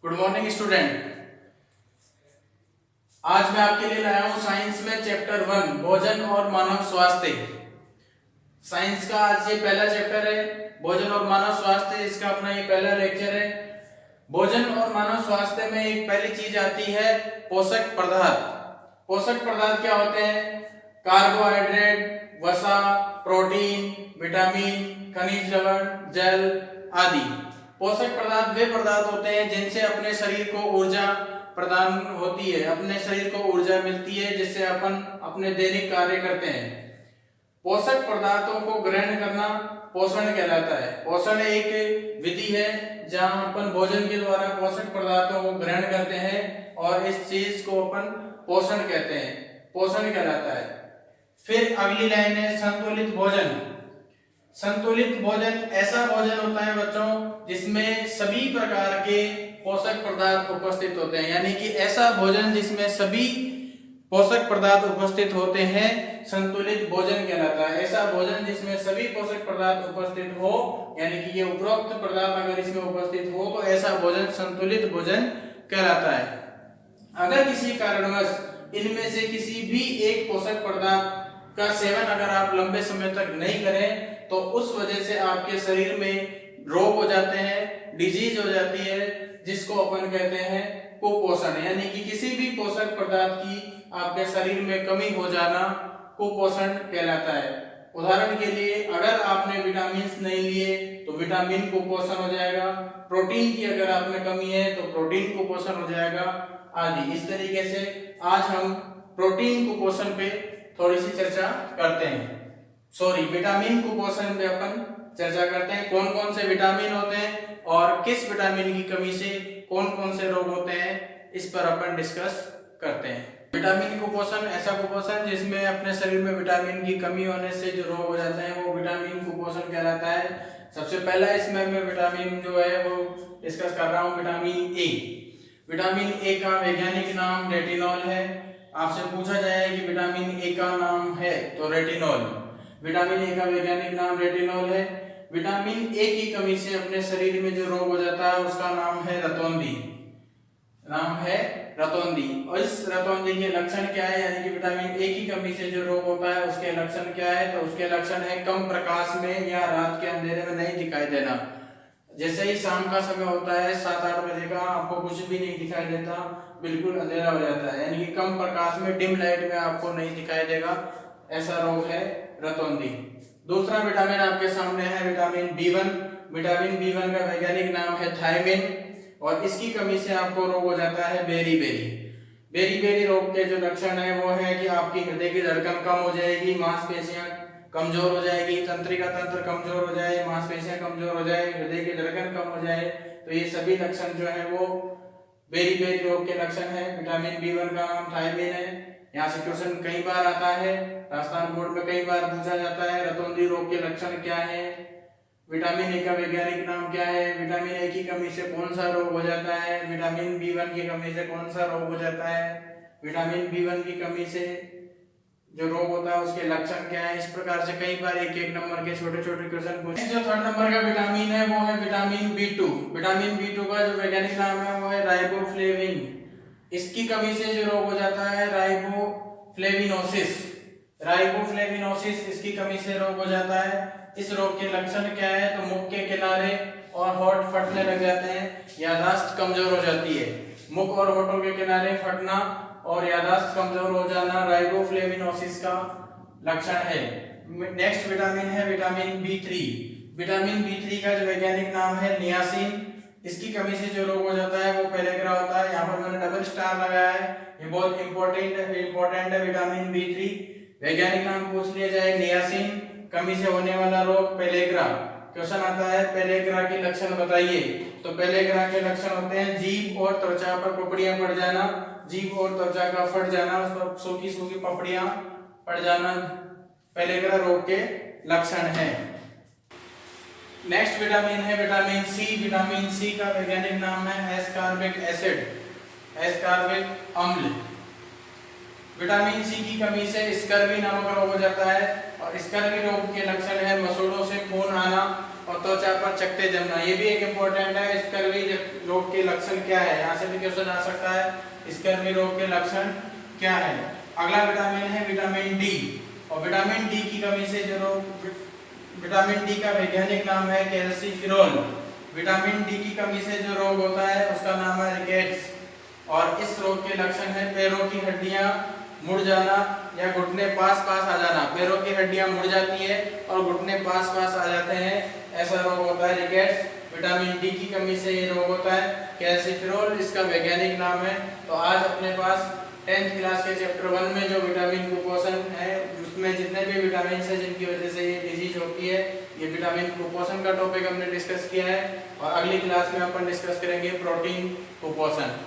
Good morning student. आज मैं आपके लिए लाया हूं साइंस में चैप्टर 1 भोजन और मानव स्वास्थ्य। साइंस का आज ये पहला चैप्टर है, भोजन और मानव स्वास्थ्य। इसका अपना ये पहला लेक्चर है। भोजन और मानव स्वास्थ्य में एक पहली चीज आती है पोषक पदार्थ। पोषक पदार्थ क्या होते हैं? कार्बोहाइड्रेट, वसा, प्रोटीन, विटामिन, खनिज लवण, जल आदि। पोषक पदार्थ वे पदार्थ होते हैं जिनसे अपने शरीर को ऊर्जा प्रदान होती है, अपने शरीर को ऊर्जा मिलती है, जिससे अपन अपने दैनिक कार्य करते हैं। पोषक पदार्थों को ग्रहण करना पोषण कहलाता है। पोषण एक विधि है जहां अपन भोजन के द्वारा पोषक पदार्थों को ग्रहण करते हैं और इस चीज को अपन पोषण कहते हैं, पोषण कहलाता है। फिर अगली लाइन है संतुलित भोजन। संतुलित भोजन ऐसा भोजन होता है बच्चों जिसमें सभी प्रकार के पोषक पदार्थ उपस्थित होते हैं, यानी कि ऐसा भोजन जिसमें सभी पोषक पदार्थ उपस्थित होते हैं संतुलित भोजन कहलाता है। ऐसा भोजन जिसमें सभी पोषक पदार्थ उपस्थित हो, यानी कि ये उपरोक्त पदार्थ अगर इसमें उपस्थित हो तो ऐसा भोजन संतुलित भोजन कहलाता है। अगर किसी कारणवश इनमें से किसी भी एक पोषक पदार्थ का सेवन अगर आप लंबे समय तक नहीं करें तो उस वजह से आपके शरीर में रोग हो जाते हैं, डिजीज हो जाती है, जिसको अपन कहते हैं कुपोषण। यानी कि किसी भी पोषक पदार्थ की आपके शरीर में कमी हो जाना कुपोषण कहलाता है। उदाहरण के लिए अगर आपने विटामिन नहीं लिए तो विटामिन कुपोषण हो जाएगा, प्रोटीन की अगर आप में कमी है तो प्रोटीन कुपोषण हो जाएगा आदि। इस तरीके से आज हम प्रोटीन कुपोषण पे थोड़ी सी चर्चा करते हैं। विटामिन कुपोषण पे अपन चर्चा करते हैं। कौन कौन से विटामिन होते हैं और किस विटामिन की कमी से कौन कौन से रोग होते हैं, इस पर अपन डिस्कस करते हैं। विटामिन कुपोषण ऐसा कुपोषण जिसमें अपने शरीर में विटामिन की कमी होने से जो रोग हो जाते हैं वो विटामिन कुपोषण कहलाता है। सबसे पहला इसमें मैं विटामिन जो है वो डिस्कस कर रहा हूँ, विटामिन ए। विटामिन ए का वैज्ञानिक नाम रेटिनॉल है। आपसे पूछा जाए कि विटामिन ए का नाम है तो रेटिनॉल। विटामिन ए का वैज्ञानिक नाम रेटिनॉल है। विटामिन ए की कमी से अपने शरीर में जो रोग हो जाता है उसका नाम है रतौंधी, नाम है रतौंधी। और इस रतौंधी के लक्षण क्या है, यानी कि विटामिन ए की कमी से जो रोग होता है उसके लक्षण क्या है? तो उसके लक्षण है कम प्रकाश में या रात के अंधेरे में नहीं दिखाई देना। जैसे ही शाम का समय होता है 7-8 बजे का, आपको कुछ भी नहीं दिखाई देता, बिल्कुल अंधेरा हो जाता है, यानी कि कम प्रकाश में डिम लाइट में आपको नहीं दिखाई देगा, ऐसा रोग है रतौंधी। दूसरा विटामिन आपके सामने है विटामिन B1। विटामिन B1 का वैज्ञानिक नाम है थायमिन और इसकी कमी से आपको रोग हो जाता है बेरी-बेरी। बेरी-बेरी रोग के जो लक्षण है वो है कि आपकी हृदय की धड़कन कम हो जाएगी, मांसपेशियां कमजोर हो जाएगी, तंत्रिका तंत्र कमजोर हो जाए, मांसपेशियां कमजोर हो जाए, हृदय की धड़कन कम हो जाए। तो ये सभी लक्षण जो है वो बेरी-बेरी रोग के लक्षण है। विटामिन B1 का नाम थायमिन है। यहाँ से क्वेश्चन कई बार आता है, राजस्थान बोर्ड में कई बार पूछा जाता है रतौंधी रोग के लक्षण क्या है, विटामिन ए का वैज्ञानिक नाम क्या है, विटामिन ए की कमी से कौन सा रोग हो जाता है, विटामिन B1 की कमी से कौन सा रोग हो जाता है, विटामिन B1 की कमी से जो रोग होता है उसके लक्षण क्या है। इस प्रकार से कई बार एक एक नंबर के छोटे छोटे क्वेश्चन पूछे। जो 3rd नंबर का विटामिन है वो है विटामिन B2। विटामिन B2 का जो वैज्ञानिक नाम है वो है राइबोफ्लेविन। इसकी कमी से जो रोग हो जाता है राइबोफ्लेविनोसिस। राइबोफ्लेविनोसिस इसकी कमी से रोग हो जाता है। इस रोग के लक्षण क्या है? तो मुख के किनारे और होंठ फटने लग जाते हैं, याददाश्त कमजोर हो जाती है। मुख और होठों के किनारे फटना और याददाश्त कमजोर हो जाना राइबोफ्लेविनोसिस का लक्षण है। नेक्स्ट विटामिन है विटामिन B3। विटामिन B3 का जो वैज्ञानिक नाम है नियासिन। इसकी कमी से जो रोग हो जाता है वो पेलेग्रा होता है। यहाँ पर मैंने डबल स्टार लगाया है, ये बहुत इंपॉर्टेंट है। विटामिन B3 वैज्ञानिक नाम पूछ लिया जाए नियासिन, कमी से होने वाला रोग पेलेग्रा। क्वेश्चन आता है पेलेग्रा के लक्षण बताइए। तो पेलेग्रा के लक्षण होते हैं जीभ और त्वचा पर पपड़ियां पड़ जाना, जीभ और त्वचा का फट जाना, उस पर सूखी सूखी पपड़ियां पड़ जाना पेलेग्रा रोग के लक्षण है। नेक्स्ट विटामिन है विटामिन सी। विटामिन सी का वैज्ञानिक नाम है एस्कॉर्बिक एसिड, एस्कॉर्बिक अम्ल। विटामिन सी की कमी से स्कर्वी नामक रोग हो जाता है और स्कर्वी रोग के लक्षण है मसूड़ों से खून आना और त्वचा पर चकत्ते जमना, ये भी एक इम्पोर्टेंट है। स्कर्वी रोग के लक्षण क्या है, यहाँ से भी क्वेश्चन आ सकता है। स्कर्वी रोग के लक्षण क्या है। अगला विटामिन है विटामिन डी, और विटामिन डी की कमी से जो रोग, विटामिन डी का वैज्ञानिक नाम है कैल्सिफेरॉल। विटामिन डी की कमी से जो रोग होता है उसका नाम है रिकेट्स, और इस रोग के लक्षण है पैरों की हड्डियां मुड़ जाना या घुटने पास पास आ जाना। पैरों की हड्डियां मुड़ जाती है और घुटने पास पास आ जाते हैं, ऐसा रोग होता है रिकेट्स। विटामिन डी की कमी से ये रोग होता है। कैल्सिफेरॉल इसका वैज्ञानिक नाम है। तो आज अपने पास 10th क्लास के चैप्टर 1 में जो विटामिन कुपोषण है उसमें जितने भी विटामिन है जिनकी वजह से ये डिजीज होती है, ये विटामिन कुपोषण का टॉपिक हमने डिस्कस किया है। और अगली क्लास में अपन डिस्कस करेंगे प्रोटीन कुपोषण।